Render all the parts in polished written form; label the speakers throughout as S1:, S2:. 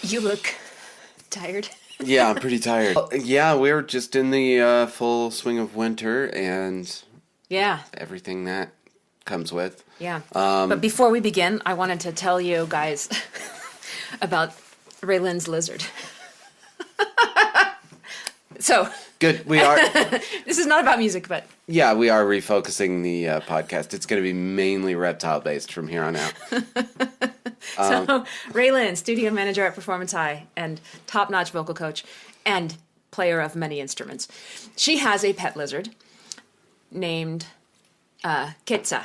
S1: You look tired.
S2: Yeah, I'm pretty tired. Yeah, we're just in the full swing of winter and everything that comes with.
S1: Yeah. But before we begin, I wanted to tell you guys about Raylan's lizard. So
S2: good. We are.
S1: This is not about music, but
S2: yeah, we are refocusing the podcast. It's going to be mainly reptile based from here on out.
S1: So Raylan, studio manager at Performance High and top-notch vocal coach and player of many instruments. She has a pet lizard named Quetzal,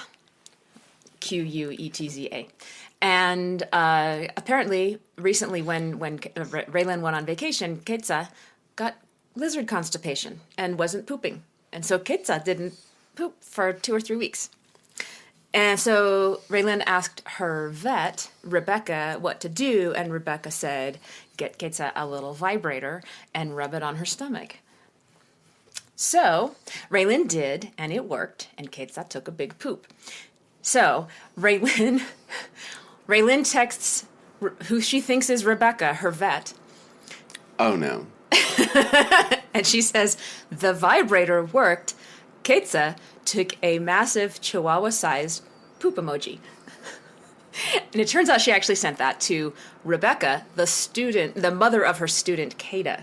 S1: Quetza. And apparently, recently when Raylan went on vacation, Quetzal got lizard constipation and wasn't pooping. And so Quetzal didn't poop for 2 or 3 weeks. And so Raylan asked her vet, Rebecca, what to do, and Rebecca said, get Quetzal a little vibrator and rub it on her stomach. So Raylan did, and it worked, and Quetzal took a big poop. So Raylan texts who she thinks is Rebecca, her vet.
S2: Oh, no.
S1: And she says, the vibrator worked. Quetzal took a massive Chihuahua-sized poop emoji. And it turns out she actually sent that to Rebecca, the mother of her student, Kada.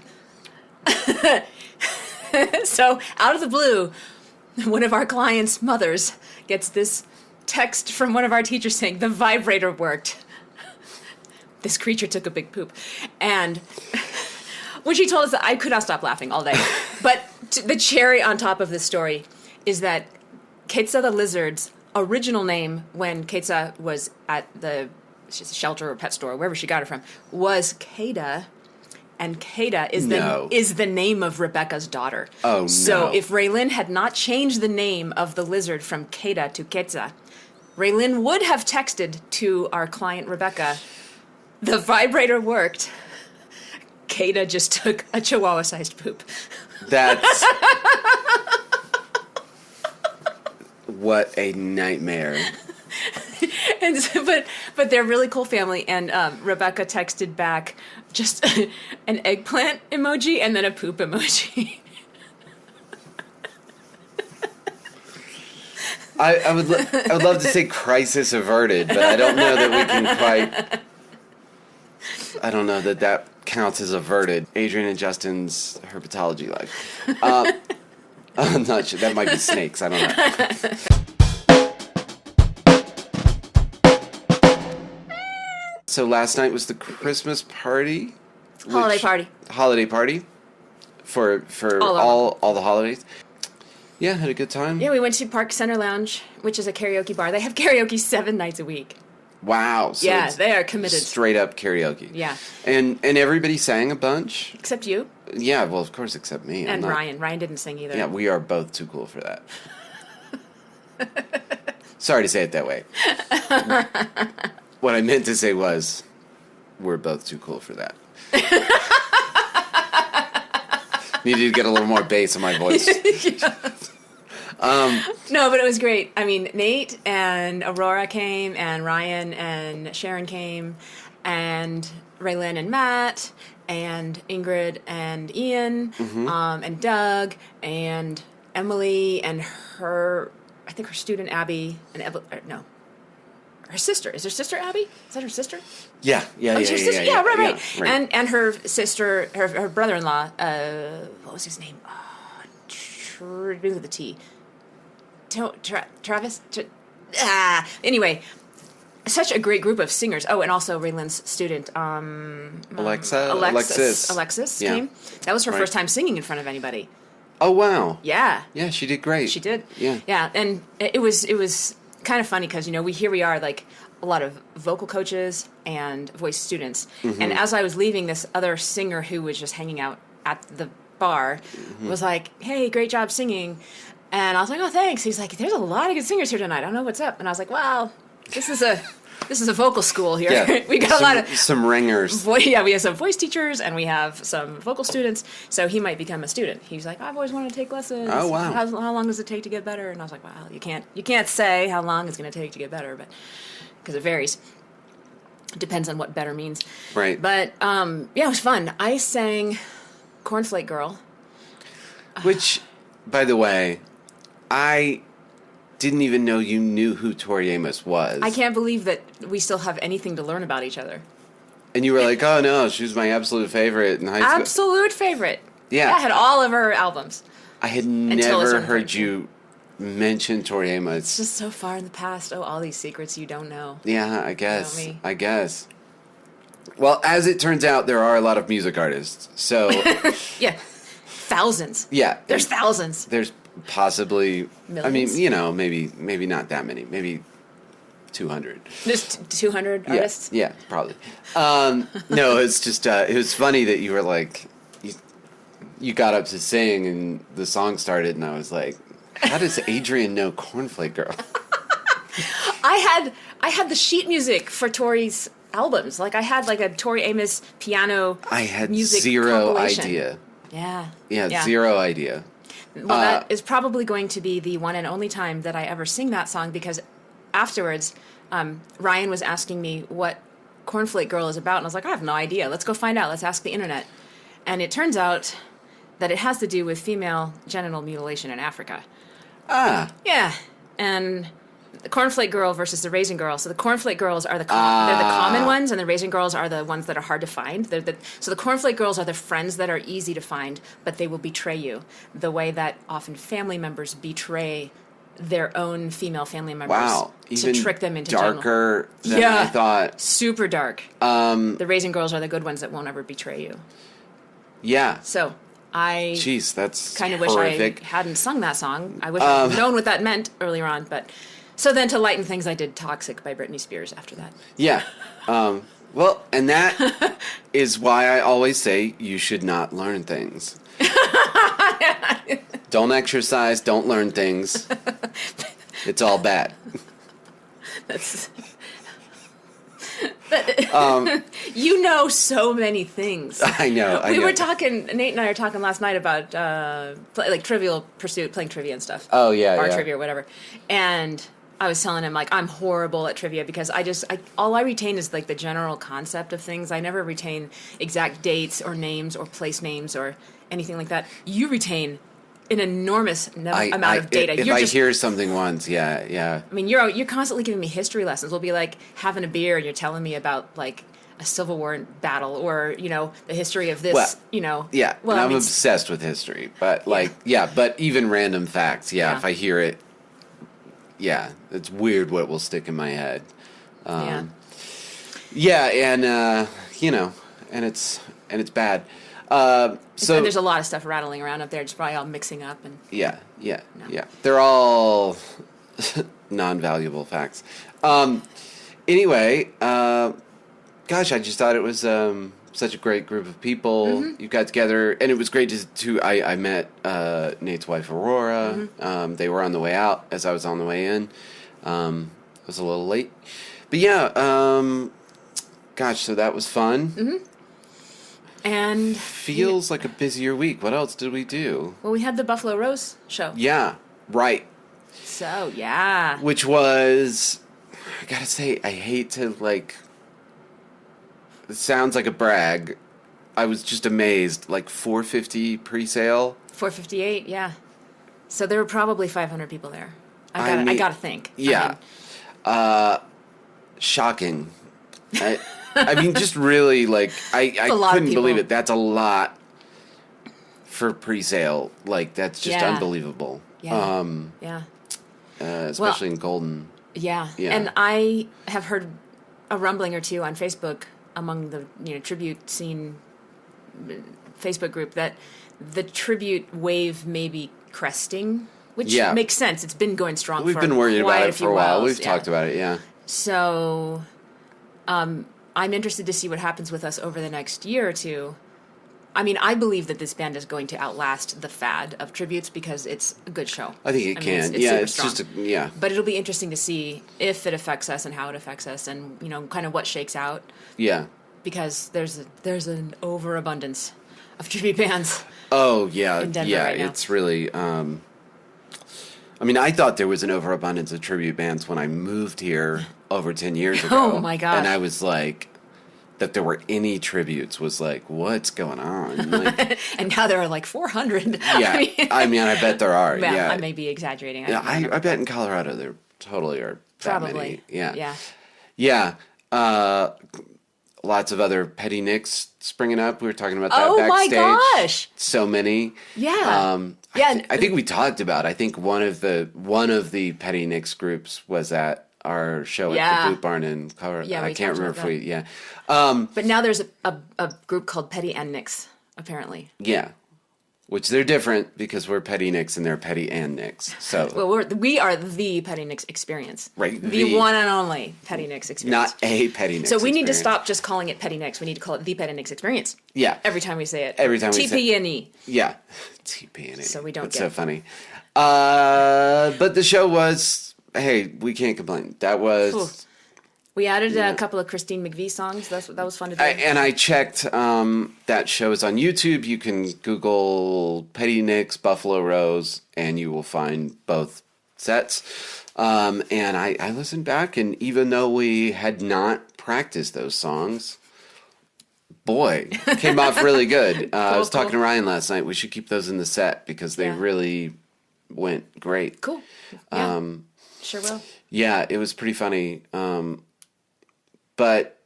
S1: So, out of the blue, one of our clients' mothers gets this text from one of our teachers saying, the vibrator worked. This creature took a big poop. And when she told us that, I could not stop laughing all day. But the cherry on top of this story is that Quetzal the lizard's original name, when Quetzal was at the shelter or pet store, wherever she got it from, was Kada, and Kada is the name of Rebecca's daughter.
S2: Oh, no.
S1: So if Raylan had not changed the name of the lizard from Kada to Quetzal, Raylan would have texted to our client Rebecca, the vibrator worked. Kada just took a Chihuahua-sized poop.
S2: That's... What a nightmare.
S1: And so, but they're a really cool family, and Rebecca texted back just an eggplant emoji and then a poop emoji.
S2: I would love to say crisis averted, but I don't know that we can quite... I don't know that counts as averted. Adrienne and Justin's herpetology life. I'm not sure. That might be snakes. I don't know. So last night was the Christmas party. Holiday party for all the holidays. Yeah, had a good time.
S1: Yeah, we went to Park Center Lounge, which is a karaoke bar. They have karaoke 7 nights a week.
S2: Wow. So
S1: yeah, they are committed.
S2: Straight up karaoke.
S1: Yeah.
S2: And everybody sang a bunch.
S1: Except you.
S2: Yeah, well, of course, except me.
S1: And Ryan. Ryan didn't sing either.
S2: Yeah, we are both too cool for that. Sorry to say it that way. What I meant to say was, we're both too cool for that. Needed to get a little more bass in my voice.
S1: No, but it was great. I mean, Nate and Aurora came, and Ryan and Sharon came, and Raylan and Matt, and Ingrid and Ian, and Doug, and Emily, and her student Abby, and her sister. Is her sister Abby? Is that her sister?
S2: Yeah.
S1: Sister? Yeah, right. And her sister, her brother-in-law, what was his name? With the T. Travis? Anyway, such a great group of singers. Oh, and also Raylan's student, Alexis came. That was her first time singing in front of anybody.
S2: Oh, wow.
S1: Yeah.
S2: Yeah, she did great.
S1: She did.
S2: Yeah.
S1: Yeah, and it was kind of funny because, we are like a lot of vocal coaches and voice students. Mm-hmm. And as I was leaving, this other singer who was just hanging out at the bar was like, hey, great job singing. And I was like, oh, thanks. He's like, there's a lot of good singers here tonight. I don't know what's up. And I was like, well, this is a vocal school here. Yeah, we got a lot of
S2: some ringers.
S1: We have some voice teachers and we have some vocal students. So he might become a student. He's like, I've always wanted to take lessons.
S2: Oh, wow.
S1: How long does it take to get better? And I was like, well, you can't say how long it's going to take to get better, but because it varies. Depends on what better means.
S2: Right.
S1: But, yeah, it was fun. I sang Cornflake Girl.
S2: Which, by the way, I didn't even know you knew who Tori Amos was.
S1: I can't believe that we still have anything to learn about each other.
S2: And you were like, oh no, she was my absolute favorite in high school.
S1: Absolute favorite.
S2: Yeah.
S1: I had all of her albums.
S2: I had
S1: Until a
S2: never
S1: certain
S2: heard
S1: point.
S2: you mention Tori Amos.
S1: It's just so far in the past. Oh, all these secrets you don't know.
S2: Yeah, I guess.
S1: You know me.
S2: I guess. Well, as it turns out, there are a lot of music artists. So,
S1: Yeah. Thousands.
S2: yeah.
S1: There's thousands.
S2: There's possibly,
S1: Millions?
S2: I mean, you know, maybe not that many. Maybe 200.
S1: There's 200 artists.
S2: Yeah, probably. No, it's just, it was funny that you were like, you got up to sing and the song started and I was like, how does Adrienne know Cornflake Girl?
S1: I had the sheet music for Tori's albums. Like I had like a Tori Amos piano
S2: I had
S1: music
S2: zero
S1: compilation.
S2: idea.
S1: Yeah.
S2: Zero idea.
S1: Well, that is probably going to be the one and only time that I ever sing that song because afterwards, Ryan was asking me what Cornflake Girl is about, and I was like, I have no idea. Let's go find out. Let's ask the internet. And it turns out that it has to do with female genital mutilation in Africa.
S2: Ah.
S1: Yeah, and the Cornflake Girl versus the Raisin Girl. So the Cornflake Girls are they're the common ones, and the Raisin Girls are the ones that are hard to find. So the Cornflake Girls are the friends that are easy to find, but they will betray you the way that often family members betray their own female family members
S2: Wow.
S1: to
S2: Even
S1: trick them into
S2: darker than I thought.
S1: super dark. The Raisin Girls are the good ones that won't ever betray you.
S2: Yeah.
S1: So I
S2: Jeez, that's
S1: kind of
S2: horrific.
S1: wish I hadn't sung that song. I wish I'd known what that meant earlier on. But so then to lighten things, I did "Toxic" by Britney Spears after that.
S2: Yeah. Well, and that is why I always say you should not learn things. Don't exercise, don't learn things. It's all bad.
S1: That's. You know so many things.
S2: I know.
S1: We were talking. Nate and I were talking last night about like Trivial Pursuit, playing trivia and stuff.
S2: Oh, yeah,
S1: bar
S2: yeah.
S1: trivia or whatever. And I was telling him like I'm horrible at trivia because all I retain is like the general concept of things. I never retain exact dates or names or place names or anything like that. You retain an enormous amount of data.
S2: If I hear something once, yeah.
S1: I mean, you're constantly giving me history lessons. We'll be like having a beer and you're telling me about like a Civil War battle or, you know, the history of this,
S2: Well,
S1: you know.
S2: Yeah,
S1: Well,
S2: and
S1: I
S2: I'm
S1: mean,
S2: obsessed with history. But but even random facts,
S1: Yeah.
S2: if I hear it, it's weird what will stick in my head. Yeah, and you know, and it's bad. So
S1: and there's a lot of stuff rattling around up there, just probably all mixing up and
S2: yeah. They're all non-valuable facts. Anyway, gosh, I just thought it was such a great group of people.
S1: Mm-hmm.
S2: You got together, and it was great to I met Nate's wife, Aurora.
S1: Mm-hmm.
S2: They were on the way out as I was on the way in. I was a little late. But yeah, gosh, so that was fun.
S1: Mm-hmm. And
S2: Feels like a busier week. What else did we do?
S1: well, we had the Buffalo Rose show.
S2: Yeah, right.
S1: So yeah,
S2: Which was, I gotta say, I hate to like, it sounds like a brag. I was just amazed, like $450 pre-sale.
S1: 458. Yeah. So there were probably 500 people there.
S2: I
S1: I
S2: mean,
S1: gotta think.
S2: Yeah. Shocking. I mean, just really, like, I
S1: a lot of
S2: couldn't
S1: people.
S2: believe it. That's a lot for pre-sale. Like, that's just
S1: Yeah.
S2: unbelievable.
S1: Yeah. Yeah.
S2: Especially in Golden.
S1: Yeah.
S2: Yeah.
S1: And I have heard a rumbling or two on Facebook among the tribute scene Facebook group that the tribute wave may be cresting, which
S2: Yeah.
S1: makes sense. It's been going strong.
S2: We've
S1: for
S2: been worried
S1: quite
S2: about it
S1: few
S2: for a while.
S1: whiles.
S2: We've talked about it, yeah.
S1: So, I'm interested to see what happens with us over the next year or two. I mean, I believe that this band is going to outlast the fad of tributes because it's a good show.
S2: I think it can.
S1: It's
S2: yeah,
S1: super
S2: it's
S1: strong.
S2: just yeah.
S1: But it'll be interesting to see if it affects us and how it affects us, and kind of what shakes out.
S2: Yeah.
S1: Because there's an overabundance of tribute bands.
S2: Oh yeah,
S1: In Denver
S2: yeah.
S1: right now.
S2: It's really. I mean, I thought there was an overabundance of tribute bands when I moved here over 10 years ago.
S1: Oh, my gosh.
S2: And I was like, that there were any tributes was like, what's going on? Like,
S1: And now there are like 400.
S2: yeah. I mean, I bet there are.
S1: Well,
S2: yeah.
S1: I may be exaggerating.
S2: Yeah, I bet in Colorado there totally are that
S1: Probably.
S2: many. Yeah.
S1: Yeah.
S2: Yeah. Lots of other petty nicks springing up. We were talking about that
S1: Oh, my
S2: backstage.
S1: gosh.
S2: So many.
S1: Yeah. Yeah.
S2: I think we talked about. I think one of the petty nicks groups was at our show
S1: Yeah.
S2: at the Boot Barn in Colorado.
S1: Yeah, we
S2: I can't
S1: talked
S2: remember
S1: about
S2: if we. Yeah.
S1: But now there's a group called Petty and Nicks, apparently.
S2: Yeah. Which they're different because we're petty nicks and they're petty and nicks. So
S1: Well, we are the Petty Nicks experience.
S2: Right,
S1: The
S2: the-
S1: one and only Petty Nicks experience.
S2: not a petty nick.
S1: So we need to stop just calling it Petty Nicks. We need to call it the Petty Nicks experience.
S2: Yeah.
S1: Every time we say it.
S2: Every time we say it.
S1: TPNE.
S2: Yeah. TP&E.
S1: So we don't
S2: That's
S1: get-
S2: so funny. But the show was, hey, we can't complain. That was...
S1: Cool. We added a couple of Christine McVie songs. That was fun to do.
S2: And I checked, that show is on YouTube. You can Google Petty Nicks, Buffalo Rose, and you will find both sets. And I listened back, and even though we had not practiced those songs, boy, came off really good. I was talking to Ryan last night. We should keep those in the set because they really went great.
S1: Cool. Yeah. Sure will.
S2: Yeah, it was pretty funny. But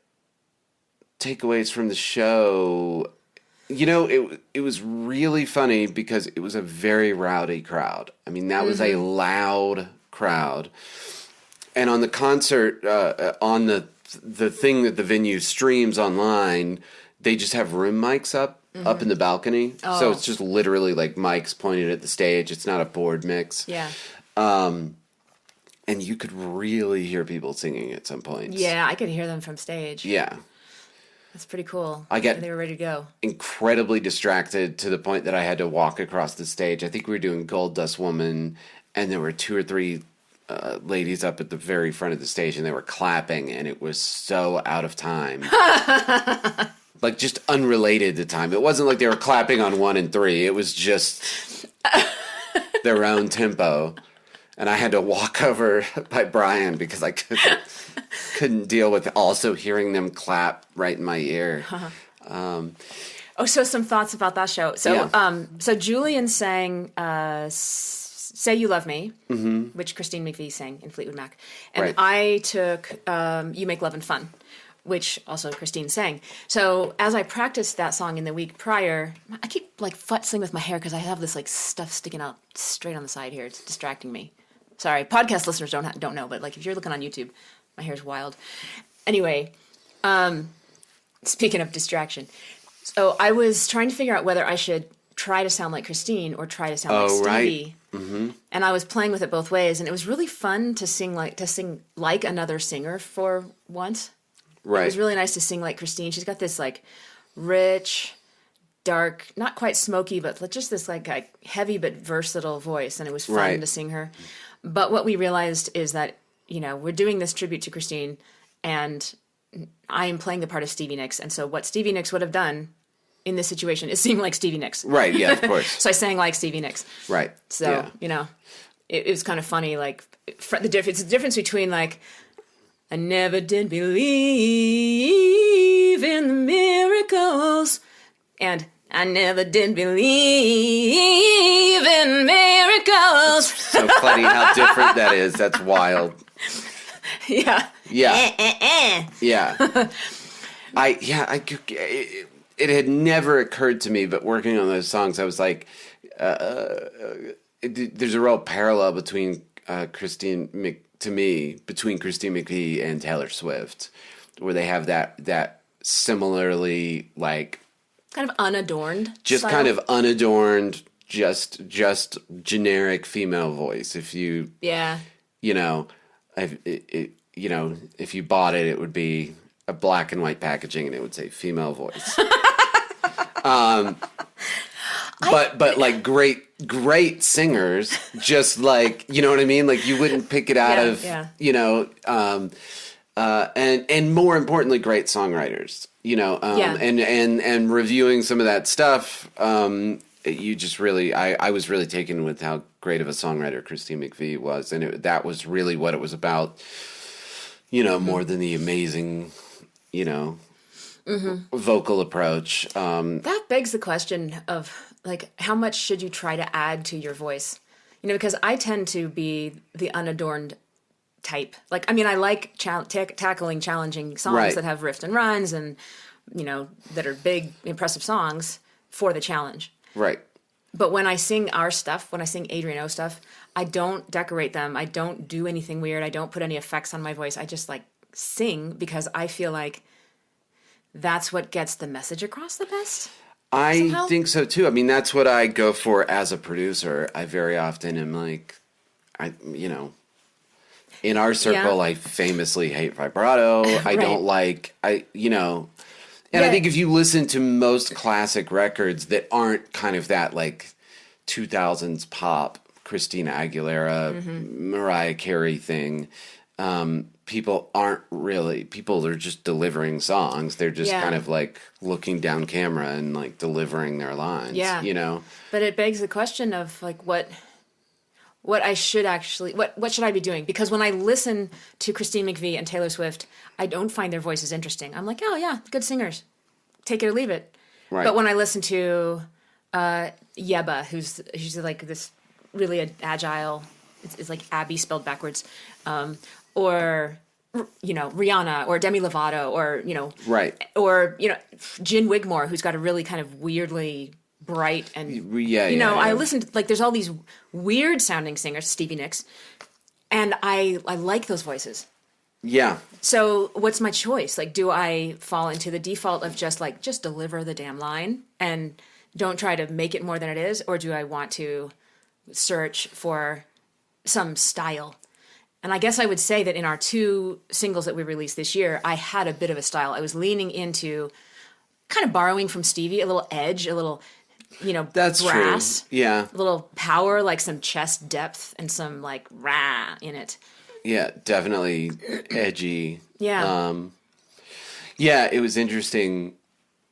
S2: takeaways from the show, you know, it was really funny because it was a very rowdy crowd. I mean, that was a loud crowd. And on the concert, on the thing that the venue streams online, they just have room mics up in the balcony.
S1: Oh.
S2: So it's just literally like mics pointed at the stage. It's not a board mix.
S1: Yeah.
S2: And you could really hear people singing at some points.
S1: Yeah, I could hear them from stage.
S2: Yeah.
S1: That's pretty cool.
S2: They
S1: were ready to go.
S2: Incredibly distracted to the point that I had to walk across the stage. I think we were doing Gold Dust Woman, and there were 2 or 3 ladies up at the very front of the stage, and they were clapping, and it was so out of time. Like, just unrelated to time. It wasn't like they were clapping on 1 and 3. It was just their own tempo. And I had to walk over by Brian because I couldn't deal with also hearing them clap right in my ear.
S1: So some thoughts about that show. So,
S2: Yeah.
S1: So Julian sang "Say You Love Me," which Christine McVie sang in Fleetwood Mac, and
S2: Right.
S1: I took "You Make Lovin' Fun," which also Christine sang. So as I practiced that song in the week prior, I keep like futzing with my hair because I have this like stuff sticking out straight on the side here. It's distracting me. Sorry, podcast listeners don't know, but like if you're looking on YouTube, my hair's wild. Anyway, speaking of distraction, so I was trying to figure out whether I should try to sound like Christine or try to sound like Stevie.
S2: Right.
S1: And I was playing with it both ways, and it was really fun to sing like another singer for once.
S2: Right.
S1: It was really nice to sing like Christine. She's got this like rich, dark, not quite smoky, but just this like heavy but versatile voice, and it was fun
S2: Right.
S1: to sing her. But what we realized is that, you know, we're doing this tribute to Christine, and I am playing the part of Stevie Nicks, and so what Stevie Nicks would have done in this situation is sing like Stevie Nicks.
S2: Right, yeah, of course.
S1: So I sang like Stevie Nicks.
S2: Right.
S1: So,
S2: yeah.
S1: you know, it was kind of funny, like, it's the difference between, like, I never did believe in the miracles, and I never did believe in miracles.
S2: So funny how different that is. That's wild.
S1: Yeah.
S2: Yeah. Yeah. It had never occurred to me, but working on those songs, I was like, there's a real parallel between Christine McVie and Taylor Swift, where they have that similarly like
S1: Kind of unadorned.
S2: just
S1: style.
S2: kind of unadorned, just generic female voice. If you
S1: Yeah.
S2: you know, if you bought it, it would be a black and white packaging, and it would say female voice. But like great singers, just like, you know what I mean? Like you wouldn't pick it out of, you know, and more importantly, great songwriters, you know, and reviewing some of that stuff, you just really, I was really taken with how great of a songwriter Christine McVie was, and that was really what it was about. More than the amazing, vocal approach.
S1: That begs the question of, like, how much should you try to add to your voice? Because I tend to be the unadorned type. Like, I mean, I like tackling challenging songs that have riffs and runs and, that are big, impressive songs for the challenge.
S2: Right.
S1: But when I sing our stuff, when I sing Adrienne O stuff, I don't decorate them. I don't do anything weird. I don't put any effects on my voice. I just, like, sing because I feel like that's what gets the message across the best.
S2: I think so too. I mean, that's what I go for as a producer. I very often am like, in our circle, I famously hate vibrato. I don't like, and I think if you listen to most classic records that aren't kind of that like 2000s pop, Christina Aguilera, Mariah Carey thing, people are just delivering songs. They're just kind of like looking down camera and like delivering their lines, But it begs the question of like what I should actually, what should I be doing? Because when I listen to Christine McVie and Taylor Swift, I don't find their voices interesting. I'm like, oh yeah, good singers. Take it or leave it. Right. But when I listen to Yeba, she's like this really agile, it's like Abby spelled backwards, or Rihanna or Demi Lovato or or Jen Wigmore, who's got a really kind of weirdly bright and I listened, like, there's all these weird sounding singers, Stevie Nicks, and I like those voices. Yeah.
S1: So what's my choice? Like, do I fall into the default of just deliver the damn line and don't try to make it more than it is, or do I want to search for some style? And I guess I would say that in our 2 singles that we released this year, I had a bit of a style. I was leaning into kind of borrowing from Stevie, a little edge, a little,
S2: that's
S1: brass.
S2: True. Yeah.
S1: A little power, like some chest depth and some like rah in it.
S2: Yeah, definitely edgy.
S1: Yeah.
S2: It was interesting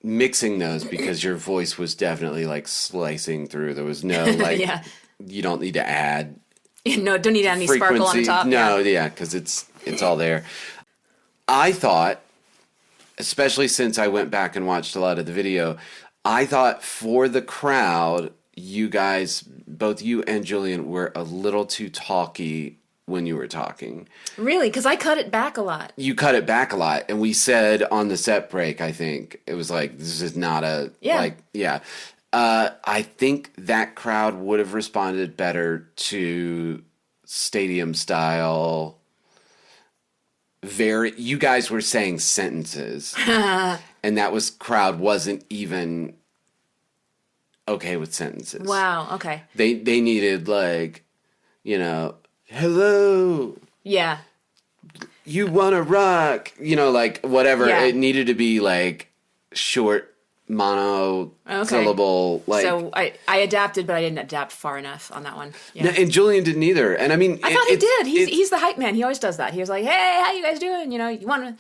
S2: mixing those because your voice was definitely like slicing through. There was no like, you don't need to add.
S1: No, don't need any sparkle on top.
S2: No, because it's all there. I thought, especially since I went back and watched a lot of the video, I thought for the crowd, you guys, both you and Julian, were a little too talky when you were talking. Really?
S1: Because I cut it back a lot.
S2: You cut it back a lot. And we said on the set break, I think, it was like, this is not a, I think that crowd would have responded better to stadium style. You guys were saying sentences, and that crowd wasn't even okay with sentences.
S1: Wow. Okay.
S2: They needed like, hello.
S1: Yeah.
S2: You wanna rock? Like whatever. Yeah. It needed to be like short. Monosyllable, like.
S1: So I adapted, but I didn't adapt far enough on that one. Yeah.
S2: No, and Julian didn't either. And I mean,
S1: I thought he did. He's the hype man. He always does that. He was like, "Hey, how you guys doing? You want to,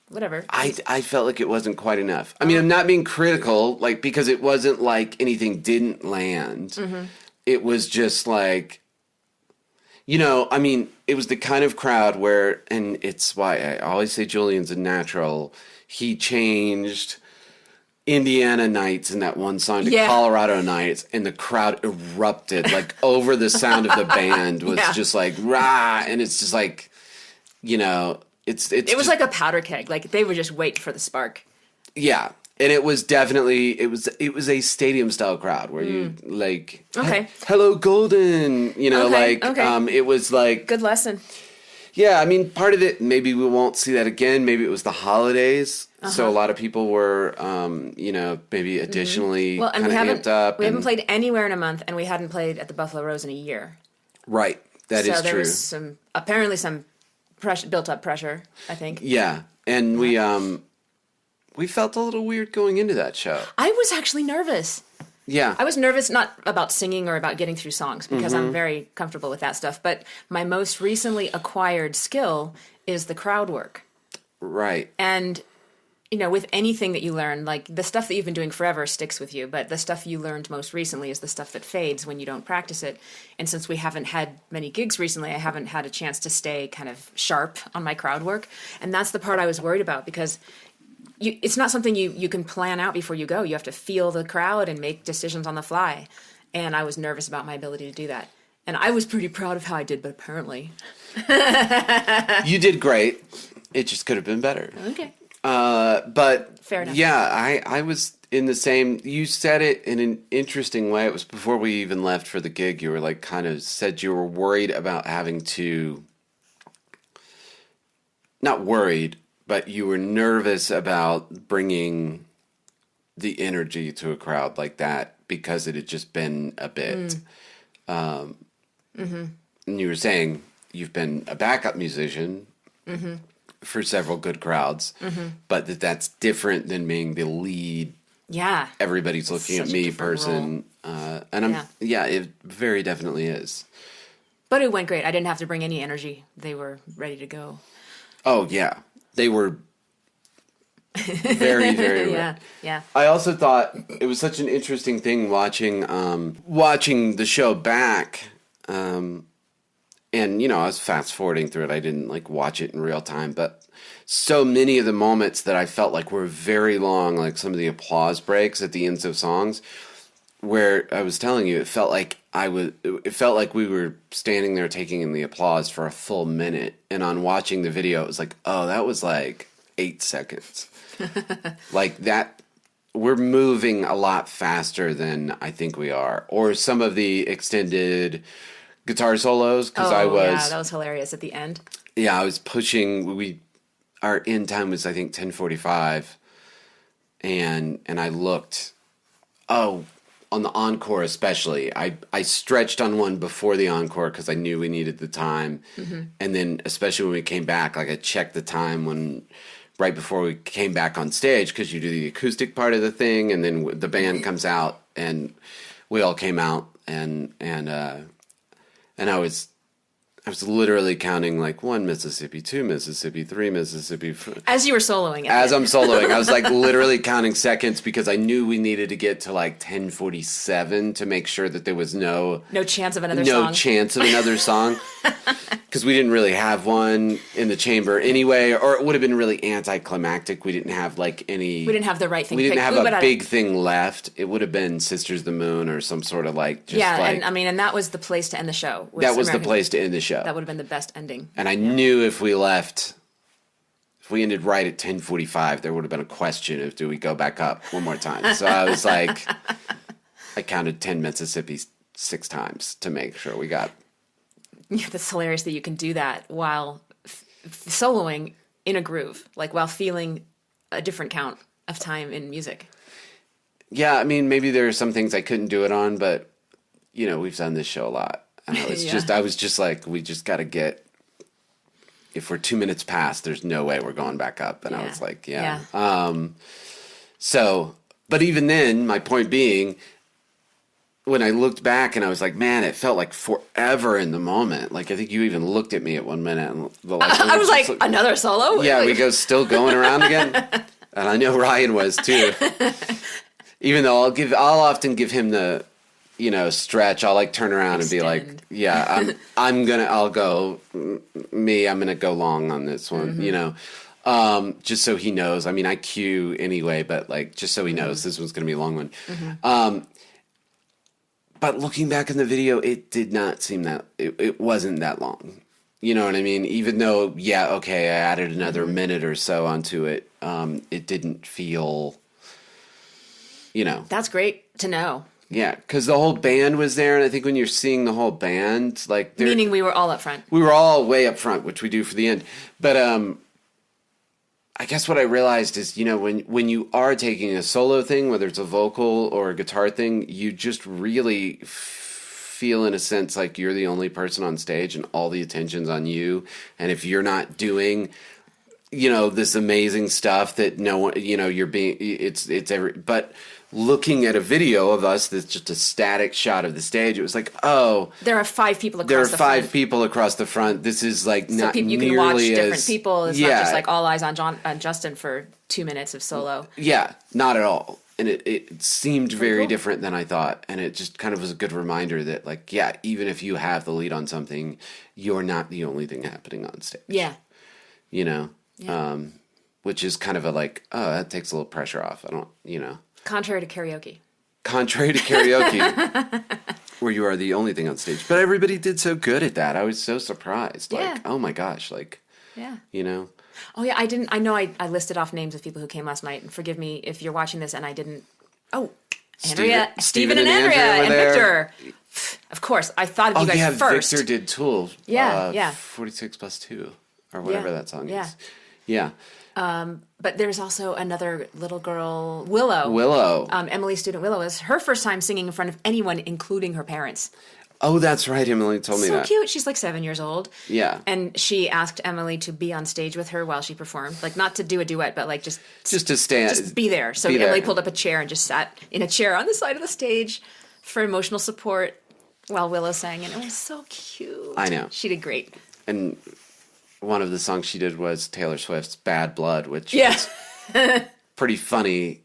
S1: whatever."
S2: I felt like it wasn't quite enough. I mean, I'm not being critical, like, because it wasn't like anything didn't land. Mm-hmm. It was just like, I mean, it was the kind of crowd where, and it's why I always say Julian's a natural. He changed Indiana Nights in that one song to Colorado Nights, and the crowd erupted like over the sound of the band was just like rah, and it's just like, it was
S1: like a powder keg, like they were just waiting for the spark.
S2: Yeah, and it was definitely it was a stadium style crowd where you like hello golden, it was like
S1: good lesson.
S2: Yeah, I mean, part of it, maybe we won't see that again. Maybe it was the holidays. So a lot of people were, maybe additionally kind of amped up.
S1: We haven't played anywhere in a month, and we hadn't played at the Buffalo Rose in a year.
S2: Right. That is true. So there
S1: was apparently some built-up pressure, I think.
S2: Yeah. And we felt a little weird going into that show.
S1: I was actually nervous.
S2: Yeah.
S1: I was nervous not about singing or about getting through songs, because I'm very comfortable with that stuff. But my most recently acquired skill is the crowd work.
S2: Right.
S1: And with anything that you learn, like the stuff that you've been doing forever sticks with you, but the stuff you learned most recently is the stuff that fades when you don't practice it. And since we haven't had many gigs recently, I haven't had a chance to stay kind of sharp on my crowd work. And that's the part I was worried about, because it's not something you can plan out before you go. You have to feel the crowd and make decisions on the fly. And I was nervous about my ability to do that. And I was pretty proud of how I did, but apparently...
S2: You did great. It just could have been better.
S1: Okay.
S2: But
S1: fair enough.
S2: Yeah, I was in the same. You said it in an interesting way. It was before we even left for the gig. You were like, kind of said you were worried about having to. Not worried, but you were nervous about bringing the energy to a crowd like that because it had just been a bit. And you were saying you've been a backup musician. For several good crowds, but that's different than being the lead.
S1: Yeah,
S2: everybody's looking at me person, and it very definitely is.
S1: But it went great. I didn't have to bring any energy. They were ready to go.
S2: Oh yeah, they were very ready.
S1: Yeah.
S2: I also thought it was such an interesting thing watching the show back. And, I was fast forwarding through it. I didn't watch it in real time, but so many of the moments that I felt like were very long, like some of the applause breaks at the ends of songs, where I was telling you, it felt like we were standing there taking in the applause for a full minute. And on watching the video, it was like, oh, that was like 8 seconds. Like that. We're moving a lot faster than I think we are. Or some of the extended guitar solos, because
S1: that was hilarious at the end.
S2: Yeah, I was pushing. Our end time was, I think, 10:45, and I looked. Oh, on the encore especially, I stretched on one before the encore because I knew we needed the time, and then especially when we came back, I checked the time right before we came back on stage, because you do the acoustic part of the thing, and then the band comes out, and we all came out, and I was literally counting 1 Mississippi, 2 Mississippi, 3 Mississippi.
S1: As you were soloing it.
S2: As I'm soloing, I was literally counting seconds because I knew we needed to get to 10:47 to make sure that there was no
S1: chance of another song.
S2: No chance of another song. Because we didn't really have one in the chamber anyway, or it would have been really anticlimactic. We didn't have any.
S1: We didn't have the right thing.
S2: We didn't have a big thing left. It would have been Sisters of the Moon or some sort of
S1: and that was the place to end the show.
S2: That was the place to end the show.
S1: That would have been the best ending.
S2: And I knew if we ended right at 10:45, there would have been a question of, do we go back up one more time? So I was I counted 10 Mississippis 6 times to make sure we got.
S1: Yeah, that's hilarious that you can do that while soloing in a groove, while feeling a different count of time in music.
S2: Yeah, I mean, maybe there are some things I couldn't do it on, but, we've done this show a lot. And I was we just got to get, if we're 2 minutes past, there's no way we're going back up. And I was but even then, my point being, when I looked back and I was like, man, it felt like forever in the moment. I think you even looked at me at 1 minute. And
S1: I was like, another solo?
S2: Yeah, we go still going around again. And I know Ryan was too. Even though I'll often give him the, stretch. I'll turn around and be like, yeah, I'm going to go long on this one, just so he knows. I mean, I cue anyway, but just so he knows this one's going to be a long one. But looking back in the video, it did not seem that it wasn't that long. You know what I mean? Even though, I added another minute or so onto it. It didn't feel,
S1: That's great to know.
S2: Yeah, because the whole band was there, and I think when you're seeing the whole band,
S1: meaning we were all up front.
S2: We were all way up front, which we do for the end. But I guess what I realized is, when you are taking a solo thing, whether it's a vocal or a guitar thing, you just really feel, in a sense, like you're the only person on stage and all the attention's on you. And if you're not doing, this amazing stuff that no one, but looking at a video of us that's just a static shot of the stage, it was like, oh,
S1: there are 5 people across
S2: there are
S1: the
S2: 5
S1: front.
S2: people across the front. This is like not
S1: You
S2: nearly
S1: can watch
S2: as,
S1: different people. It's not
S2: yeah,
S1: just like all eyes on Justin for 2 minutes of solo.
S2: yeah, not at all. And it seemed very
S1: cool.
S2: different than I thought. And it just kind of was a good reminder that, like, yeah, even if you have the lead on something, you're not the only thing happening on stage.
S1: Yeah.
S2: Yeah.
S1: Yeah.
S2: Which is kind of a like, oh, that takes a little pressure off. I don't,
S1: Contrary to karaoke.
S2: Contrary to karaoke, where you are the only thing on stage. But everybody did so good at that. I was so surprised.
S1: Yeah.
S2: Like, oh my gosh, like,
S1: Yeah.
S2: Oh
S1: yeah, I know I listed off names of people who came last night, and forgive me if you're watching this and I didn't. Oh, Andrea, Stephen and Andrea and
S2: there.
S1: Victor. Of course, I thought of you guys first.
S2: Victor did Tool.
S1: Yeah.
S2: 46 plus 2, or whatever that song
S1: yeah.
S2: is. Yeah.
S1: But there's also another little girl, Willow. Emily's student Willow is her first time singing in front of anyone, including her parents.
S2: Oh, that's right. Emily told me that.
S1: So cute. She's like 7 years old.
S2: Yeah.
S1: And she asked Emily to be on stage with her while she performed. Like, not to do a duet, but like just
S2: to stand.
S1: Just be there. So Emily pulled up a chair and just sat in a chair on the side of the stage for emotional support while Willow sang. And it was so cute.
S2: I know.
S1: She did great.
S2: And one of the songs she did was Taylor Swift's Bad Blood, which
S1: is
S2: pretty funny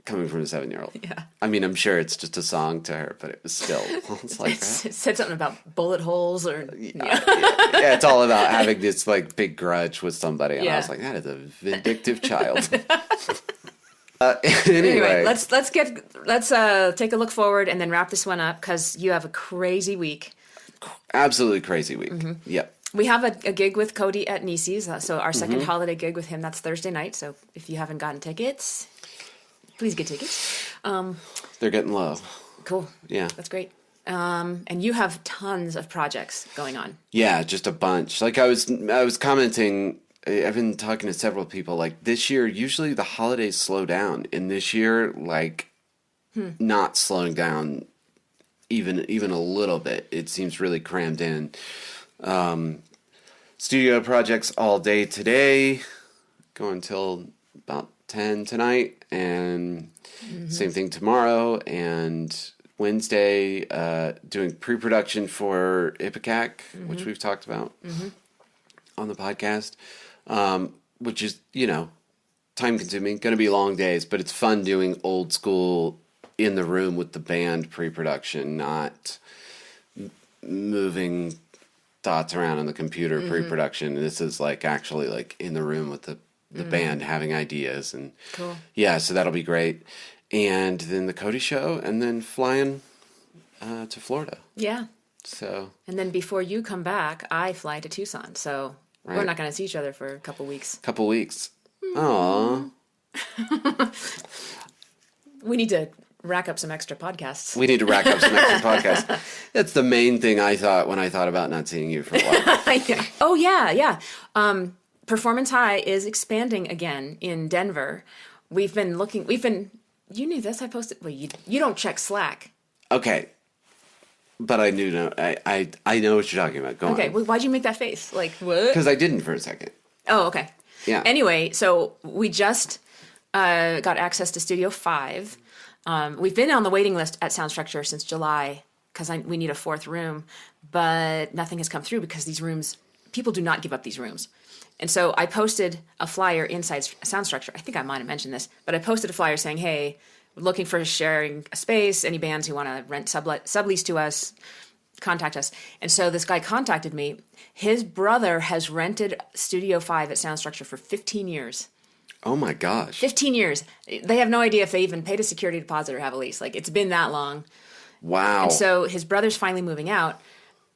S2: coming from a 7-year-old.
S1: Yeah.
S2: I mean, I'm sure it's just a song to her, but it was still, it's like,
S1: it said something about bullet holes or...
S2: Yeah, it's all about having this, like, big grudge with somebody. And I was like, that is a vindictive child. Anyway.
S1: Let's take a look forward and then wrap this one up, because you have a crazy week.
S2: Absolutely crazy week. Mm-hmm. Yep.
S1: We have a gig with Cody at Nisi's, so our second holiday gig with him, that's Thursday night. So if you haven't gotten tickets, please get tickets.
S2: They're getting low.
S1: Cool.
S2: Yeah.
S1: That's great. And you have tons of projects going on.
S2: Yeah, just a bunch. Like I was commenting, I've been talking to several people, like this year, usually the holidays slow down. And this year, like not slowing down even a little bit. It seems really crammed in. Studio projects all day today, going until about 10 tonight, and same thing tomorrow, and Wednesday doing pre-production for Ipecac, which we've talked about on the podcast, which is, time-consuming, going to be long days, but it's fun doing old school in the room with the band pre-production, not moving thoughts around on the computer pre-production. This is like actually like in the room with the band having ideas, and
S1: cool.
S2: Yeah, so that'll be great. And then the Cody show, and then flying to Florida.
S1: Yeah.
S2: So. And
S1: then before you come back, I fly to Tucson. So we're not going to see each other for a couple weeks. Aww. We need to rack up some extra podcasts.
S2: That's the main thing I thought when I thought about not seeing you for a while.
S1: Oh, yeah. Performance High is expanding again in Denver. You knew this, I posted, well, you don't check Slack.
S2: Okay. But I do know, I know what you're talking about. Go on.
S1: Okay, well, why'd you make that face? Like, what?
S2: Because I didn't for a second.
S1: Oh, okay.
S2: Yeah.
S1: Anyway, so we just got access to Studio 5. We've been on the waiting list at Soundstructure since July because we need a 4th room, but nothing has come through because these rooms, people do not give up these rooms. And so I posted a flyer inside Soundstructure. I think I might have mentioned this, but I posted a flyer saying, hey, we're looking for sharing a space. Any bands who want to rent sublease to us, contact us. And so this guy contacted me. His brother has rented Studio 5 at Soundstructure for 15 years.
S2: Oh my gosh.
S1: 15 years. They have no idea if they even paid a security deposit or have a lease. Like, it's been that long.
S2: Wow.
S1: And so his brother's finally moving out,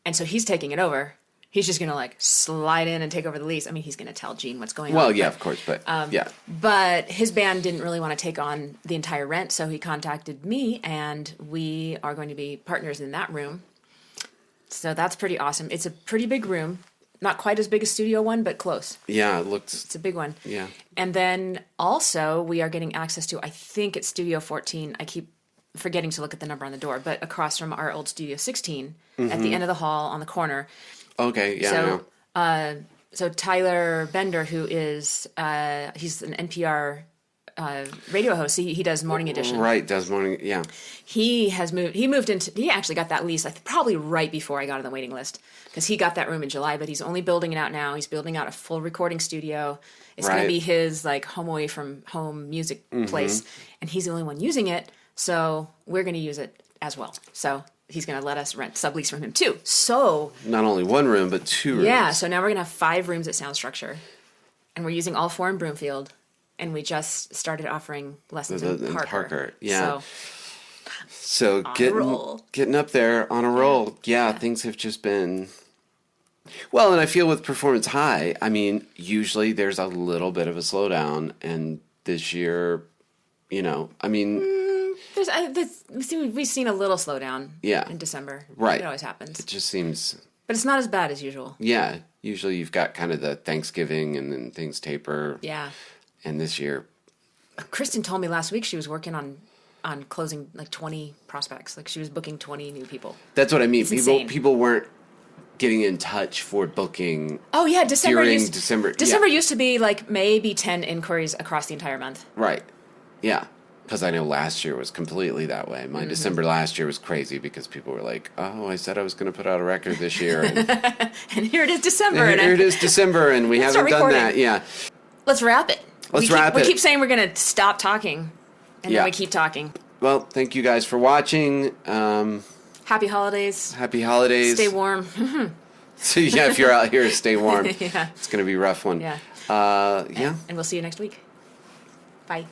S1: and so he's taking it over. He's just going to, like, slide in and take over the lease. I mean, he's going to tell Gene what's going on.
S2: Well, yeah, of course, but, yeah.
S1: But his band didn't really want to take on the entire rent, so he contacted me, and we are going to be partners in that room. So that's pretty awesome. It's a pretty big room. Not quite as big as Studio 1, but close.
S2: Yeah,
S1: it's a big one.
S2: Yeah.
S1: And then also we are getting access to, I think it's Studio 14. I keep forgetting to look at the number on the door, but across from our old Studio 16 at the end of the hall on the corner.
S2: Okay, yeah.
S1: So So Tyler Bender, who is he's an NPR radio host. He does Morning Edition.
S2: Right, does morning. Yeah.
S1: He moved into. He actually got that lease probably right before I got on the waiting list because he got that room in July. But he's only building it out now. He's building out a full recording studio. It's going to be his like home away from home music place, and he's the only one using it. So we're going to use it as well. So he's going to let us rent sublease from him too. So
S2: not only one room, but 2 rooms.
S1: Yeah. So now we're going to have 5 rooms at Soundstructure, and we're using all 4 in Broomfield. And we just started offering lessons in Parker.
S2: Yeah. So getting up there on a roll. Yeah, things have just been... Well, and I feel with Performance High, I mean, usually there's a little bit of a slowdown. And this year, I mean...
S1: We've seen a little slowdown in December.
S2: Right.
S1: It always happens.
S2: It just seems...
S1: But it's not as bad as usual.
S2: Yeah. Usually you've got kind of the Thanksgiving and then things taper.
S1: Yeah.
S2: And this year...
S1: Kristen told me last week she was working on closing like 20 prospects. Like she was booking 20 new people.
S2: That's what I mean.
S1: It's
S2: people weren't getting in touch for booking.
S1: Oh yeah, December
S2: December
S1: used to be like maybe 10 inquiries across the entire month.
S2: Right. Yeah. Because I know last year was completely that way. My December last year was crazy because people were like, "Oh, I said I was going to put out a record this year, and,
S1: and here it is December,
S2: and here it is December, and we haven't done that." Yeah.
S1: Let's wrap it.
S2: We
S1: keep saying we're going to stop talking, and then we keep talking.
S2: Well, thank you guys for watching.
S1: Happy holidays.
S2: Happy holidays.
S1: Stay warm.
S2: So yeah, if you're out here, stay warm.
S1: Yeah.
S2: It's going to be a rough one.
S1: Yeah.
S2: Yeah.
S1: And we'll see you next week. Bye.